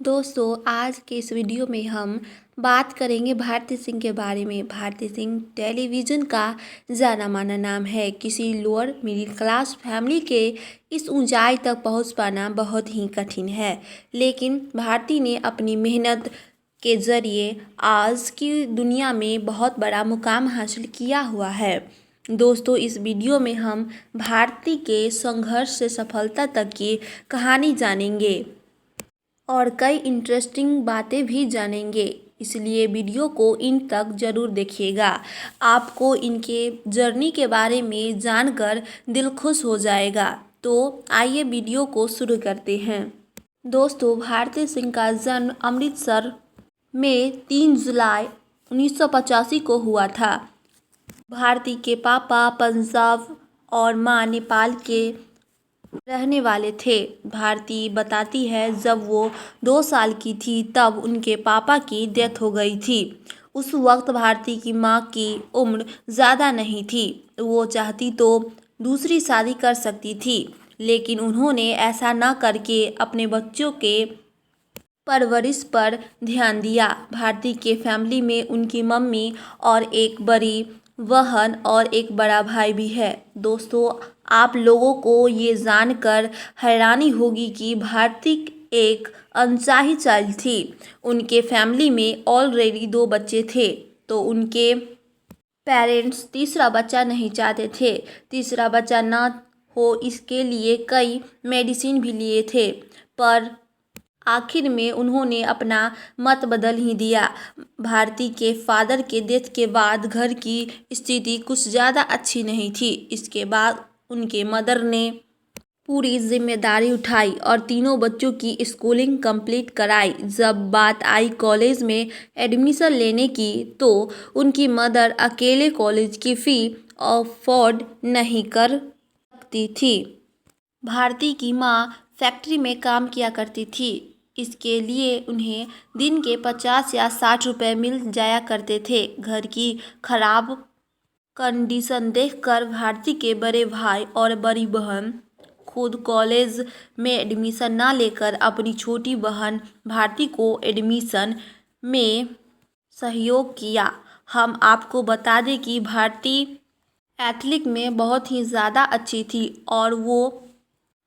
दोस्तों, आज के इस वीडियो में हम बात करेंगे भारती सिंह के बारे में। भारती सिंह टेलीविज़न का जाना माना नाम है। किसी लोअर मिडिल क्लास फैमिली के इस ऊंचाई तक पहुंच पाना बहुत ही कठिन है, लेकिन भारती ने अपनी मेहनत के ज़रिए आज की दुनिया में बहुत बड़ा मुकाम हासिल किया हुआ है। दोस्तों, इस वीडियो में हम भारती के संघर्ष से सफलता तक की कहानी जानेंगे और कई इंटरेस्टिंग बातें भी जानेंगे, इसलिए वीडियो को इन तक ज़रूर देखिएगा। आपको इनके जर्नी के बारे में जानकर दिल खुश हो जाएगा। तो आइए वीडियो को शुरू करते हैं। दोस्तों, भारती सिंह का जन्म अमृतसर में 3 जुलाई 1985 को हुआ था। भारती के पापा पंजाब और मां नेपाल के रहने वाले थे। भारती बताती है, जब वो 2 साल की थी तब उनके पापा की डेथ हो गई थी। उस वक्त भारती की मां की उम्र ज़्यादा नहीं थी। वो चाहती तो दूसरी शादी कर सकती थी, लेकिन उन्होंने ऐसा न करके अपने बच्चों के परवरिश पर ध्यान दिया। भारती के फैमिली में उनकी मम्मी और एक बड़ी बहन और एक बड़ा भाई भी है। दोस्तों, आप लोगों को ये जानकर हैरानी होगी कि भारती एक अनचाही चाइल्ड थी। उनके फैमिली में ऑलरेडी 2 बच्चे थे, तो उनके पेरेंट्स तीसरा बच्चा नहीं चाहते थे। तीसरा बच्चा ना हो इसके लिए कई मेडिसिन भी लिए थे, पर आखिर में उन्होंने अपना मत बदल ही दिया। भारती के फादर के डेथ के बाद घर की स्थिति कुछ ज़्यादा अच्छी नहीं थी। इसके बाद उनके मदर ने पूरी जिम्मेदारी उठाई और तीनों बच्चों की स्कूलिंग कंप्लीट कराई। जब बात आई कॉलेज में एडमिशन लेने की, तो उनकी मदर अकेले कॉलेज की फ़ी अफोर्ड नहीं कर सकती थी। भारती की मां फैक्ट्री में काम किया करती थी। इसके लिए उन्हें दिन के 50 या 60 रुपए मिल जाया करते थे। घर की खराब कंडीशन देखकर भारती के बड़े भाई और बड़ी बहन खुद कॉलेज में एडमिशन ना लेकर अपनी छोटी बहन भारती को एडमिशन में सहयोग किया। हम आपको बता दें कि भारती एथलेटिक में बहुत ही ज़्यादा अच्छी थी और वो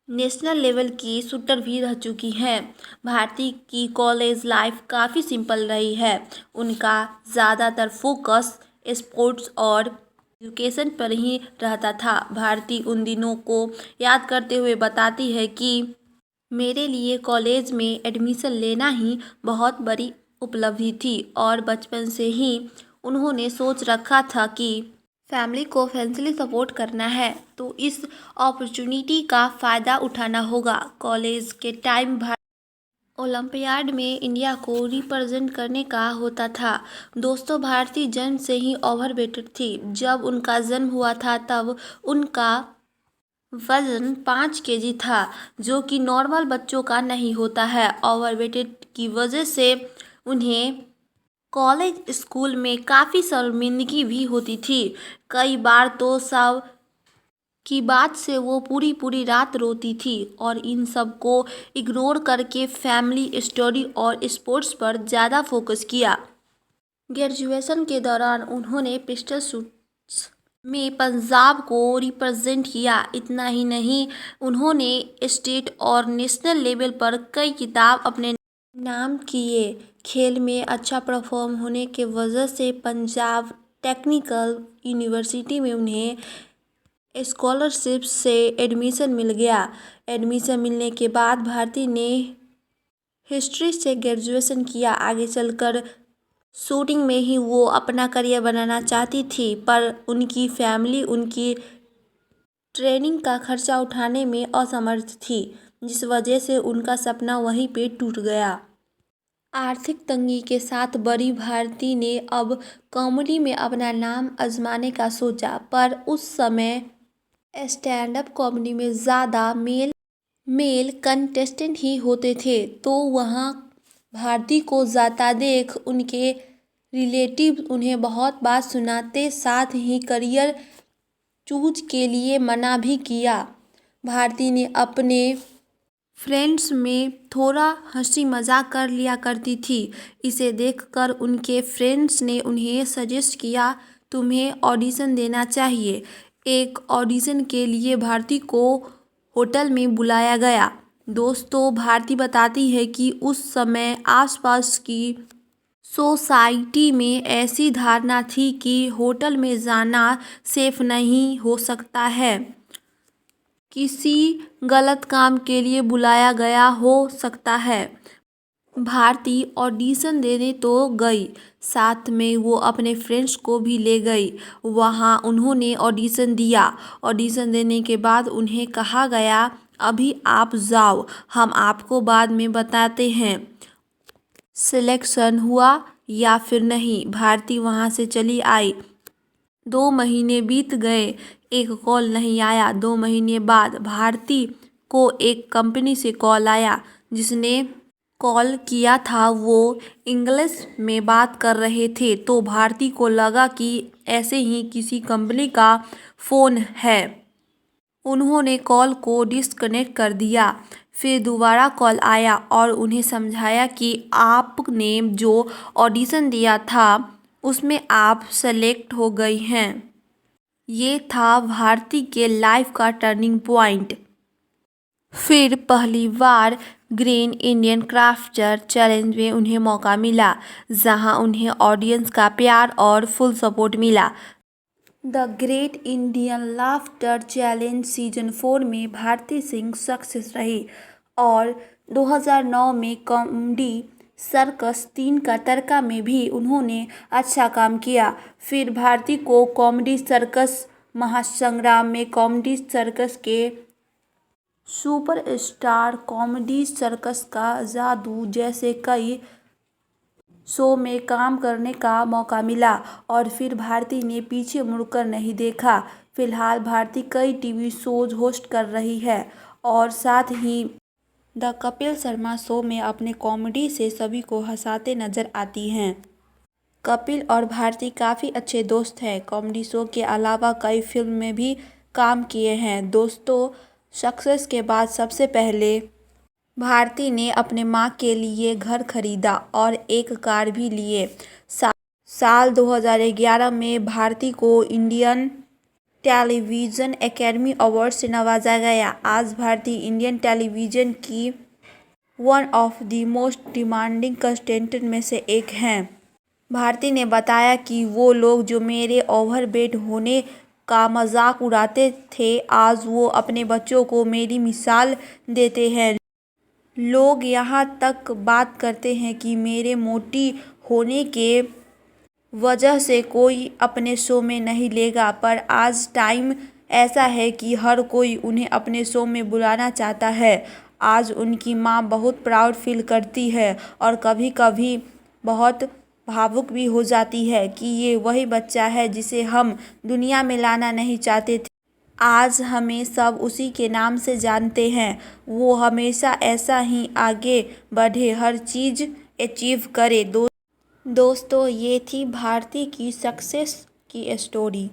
नेशनल लेवल की शूटर भी रह चुकी हैं। भारती की कॉलेज लाइफ काफ़ी सिंपल रही है। उनका ज़्यादातर फोकस स्पोर्ट्स और एजुकेशन पर ही रहता था। भारती उन दिनों को याद करते हुए बताती है कि मेरे लिए कॉलेज में एडमिशन लेना ही बहुत बड़ी उपलब्धि थी और बचपन से ही उन्होंने सोच रखा था कि फैमिली को फाइनेंशियली सपोर्ट करना है, तो इस अपॉर्चुनिटी का फ़ायदा उठाना होगा। कॉलेज के टाइम ओलंपियाड में इंडिया को रिप्रेजेंट करने का होता था। दोस्तों, भारती जन्म से ही ओवरवेटेड थी। जब उनका जन्म हुआ था तब उनका वजन 5 केजी था, जो कि नॉर्मल बच्चों का नहीं होता है। ओवरवेटेड की वजह से उन्हें कॉलेज स्कूल में काफ़ी शर्मिंदगी भी होती थी। कई बार तो सब की बात से वो पूरी पूरी रात रोती थी और इन सब को इग्नोर करके फैमिली स्टडी और स्पोर्ट्स पर ज़्यादा फोकस किया। ग्रेजुएशन के दौरान उन्होंने पिस्टल शूट्स में पंजाब को रिप्रेजेंट किया। इतना ही नहीं, उन्होंने स्टेट और नेशनल लेवल पर कई खिताब अपने नाम किए। खेल में अच्छा परफॉर्म होने के वजह से पंजाब टेक्निकल यूनिवर्सिटी में उन्हें स्कॉलरशिप से एडमिशन मिल गया। एडमिशन मिलने के बाद भारती ने हिस्ट्री से ग्रेजुएशन किया। आगे चलकर शूटिंग में ही वो अपना करियर बनाना चाहती थी, पर उनकी फैमिली उनकी ट्रेनिंग का खर्चा उठाने में असमर्थ थी, जिस वजह से उनका सपना वहीं पे टूट गया। आर्थिक तंगी के साथ बड़ी भारती ने अब कॉमेडी में अपना नाम आजमाने का सोचा, पर उस समय स्टैंड अप कॉमेडी में ज़्यादा मेल कंटेस्टेंट ही होते थे, तो वहाँ भारती को जाता देख उनके रिलेटिव उन्हें बहुत बात सुनाते, साथ ही करियर चूज के लिए मना भी किया। भारती ने अपने फ्रेंड्स में थोड़ा हंसी मजाक कर लिया करती थी। इसे देखकर उनके फ्रेंड्स ने उन्हें सजेस्ट किया, तुम्हें ऑडिशन देना चाहिए। एक ऑडिशन के लिए भारती को होटल में बुलाया गया। दोस्तों, भारती बताती है कि उस समय आसपास की सोसाइटी में ऐसी धारणा थी कि होटल में जाना सेफ नहीं हो सकता है, किसी गलत काम के लिए बुलाया गया हो सकता है। भारती ऑडिशन देने तो गई, साथ में वो अपने फ्रेंड्स को भी ले गई। वहाँ उन्होंने ऑडिशन दिया। ऑडिशन देने के बाद उन्हें कहा गया, अभी आप जाओ, हम आपको बाद में बताते हैं सिलेक्शन हुआ या फिर नहीं। भारती वहाँ से चली आई। 2 महीने बीत गए, एक कॉल नहीं आया। 2 महीने बाद भारती को एक कंपनी से कॉल आया। जिसने कॉल किया था वो इंग्लिश में बात कर रहे थे, तो भारती को लगा कि ऐसे ही किसी कंपनी का फ़ोन है। उन्होंने कॉल को डिस्कनेक्ट कर दिया। फिर दोबारा कॉल आया और उन्हें समझाया कि आपने जो ऑडिशन दिया था उसमें आप सेलेक्ट हो गई हैं। ये था भारती के लाइफ का टर्निंग पॉइंट। फिर पहली बार ग्रेट इंडियन क्राफ्टर चैलेंज में उन्हें मौका मिला, जहां उन्हें ऑडियंस का प्यार और फुल सपोर्ट मिला। The great Indian laughter challenge season 4 में भारती सिंह सक्सेस रही और 2009 में कॉमेडी सर्कस 3 का तड़का में भी उन्होंने अच्छा काम किया। फिर भारती को कॉमेडी सर्कस महासंग्राम में कॉमेडी सर्कस के सुपरस्टार कॉमेडी सर्कस का जादू जैसे कई शो में काम करने का मौका मिला और फिर भारती ने पीछे मुड़कर नहीं देखा। फिलहाल भारती कई टीवी शोज होस्ट कर रही है और साथ ही द कपिल शर्मा शो में अपने कॉमेडी से सभी को हंसाते नजर आती हैं। कपिल और भारती काफ़ी अच्छे दोस्त हैं। कॉमेडी शो के अलावा कई फिल्म में भी काम किए हैं। दोस्तों, सक्सेस के बाद सबसे पहले भारती ने अपने माँ के लिए घर खरीदा और एक कार भी लिए। साल 2011 में भारती को इंडियन टेलीविज़न एकेडमी अवार्ड से नवाजा गया। आज भारती इंडियन टेलीविज़न की one of the most demanding contestant में से एक हैं। भारती ने बताया कि वो लोग जो मेरे ओवरवेट होने का मजाक उड़ाते थे, आज वो अपने बच्चों को मेरी मिसाल देते हैं। लोग यहाँ तक बात करते हैं कि मेरे मोटी होने के वजह से कोई अपने शो में नहीं लेगा, पर आज टाइम ऐसा है कि हर कोई उन्हें अपने शो में बुलाना चाहता है। आज उनकी माँ बहुत प्राउड फील करती है और कभी कभी बहुत भावुक भी हो जाती है कि ये वही बच्चा है जिसे हम दुनिया में लाना नहीं चाहते थे। आज हमें सब उसी के नाम से जानते हैं। वो हमेशा ऐसा ही आगे बढ़े, हर चीज़ अचीव करे। दोस्तों, ये थी भारती की सक्सेस की स्टोरी।